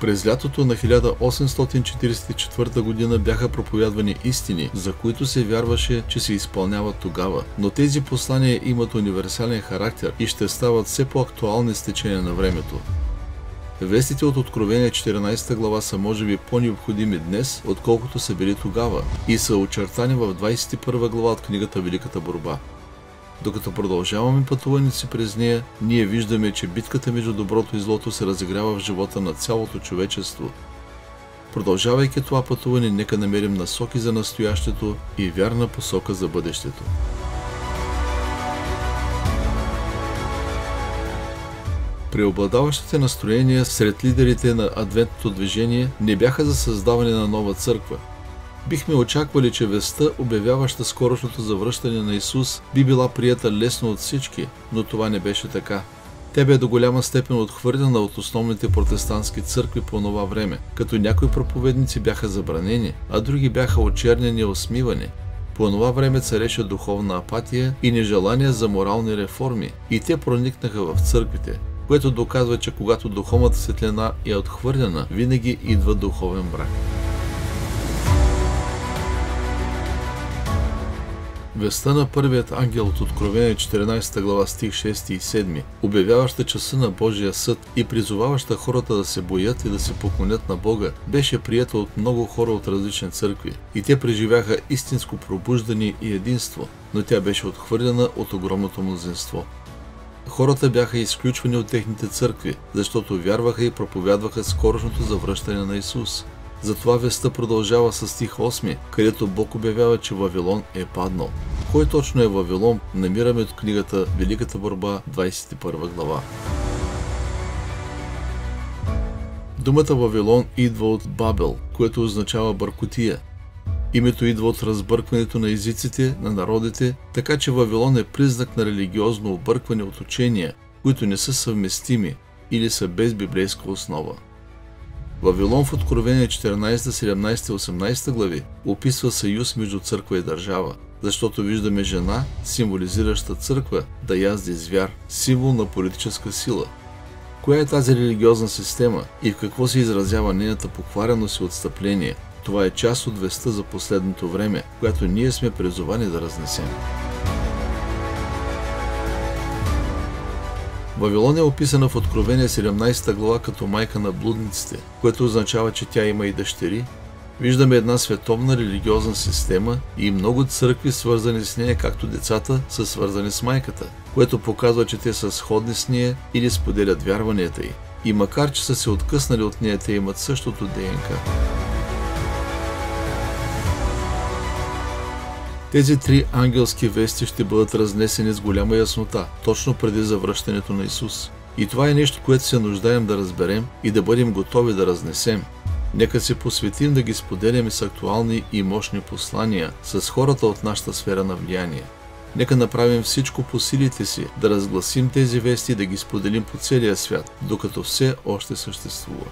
През лятото на 1844 година бяха проповядвани истини, за които се вярваше, че се изпълняват тогава, но тези послания имат универсален характер и ще стават все по-актуални с течение на времето. Вестите от Откровение 14 глава са може би по-необходими днес, отколкото са били тогава, и са очертани в 21 глава от книгата Великата борба. Докато продължаваме пътуването си през нея, ние виждаме, че битката между доброто и злото се разиграва в живота на цялото човечество. Продължавайки това пътуване, нека намерим насоки за настоящето и вярна посока за бъдещето. Преобладаващите настроения сред лидерите на адвентното движение не бяха за създаване на нова църква. Бихме очаквали, че вестта, обявяваща скорошното завръщане на Исус, би била приета лесно от всички, но това не беше така. Тя бе до голяма степен отхвърлена от основните протестантски църкви по това време, като някои проповедници бяха забранени, а други бяха очернени и осмивани. По това време цареше духовна апатия и нежелание за морални реформи, и те проникнаха в църквите, което доказва, че когато духовната светлина е отхвърлена, винаги идва духовен мрак. Вестта на първият ангел от Откровение 14 глава стих 6 и 7, обявяваща часа на Божия съд и призоваваща хората да се боят и да се поклонят на Бога, беше приета от много хора от различни църкви и те преживяха истинско пробуждане и единство, но тя беше отхвърлена от огромното мнозинство. Хората бяха изключвани от техните църкви, защото вярваха и проповядваха скорошното завръщане на Исус. Затова вестта продължава с стих 8, където Бог обявява, че Вавилон е паднал. Кой точно е Вавилон, намираме от книгата Великата борба, 21 глава. Думата Вавилон идва от Бабел, което означава бъркотия. Името идва от разбъркването на езиците, на народите, така че Вавилон е признак на религиозно объркване от учения, които не са съвместими или са без библейска основа. Вавилон в Откровение 14, 17 и 18 глави описва съюз между църква и държава, защото виждаме жена, символизираща църква, да язди звяр, символ на политическа сила. Коя е тази религиозна система и в какво се изразява нейната поквареност и отстъпление? Това е част от вестта за последното време, която ние сме призовани да разнесем. Вавилон е описана в Откровение 17 глава като майка на блудниците, което означава, че тя има и дъщери. Виждаме една световна религиозна система и много църкви, свързани с нея, както децата са свързани с майката, което показва, че те са сходни с нея или споделят вярванията й. И макар че са се откъснали от нея, те имат същото ДНК. Тези три ангелски вести ще бъдат разнесени с голяма яснота, точно преди завръщането на Исус. И това е нещо, което се нуждаем да разберем и да бъдем готови да разнесем. Нека се посветим да ги споделяме с актуални и мощни послания с хората от нашата сфера на влияние. Нека направим всичко по силите си да разгласим тези вести и да ги споделим по целия свят, докато все още съществува.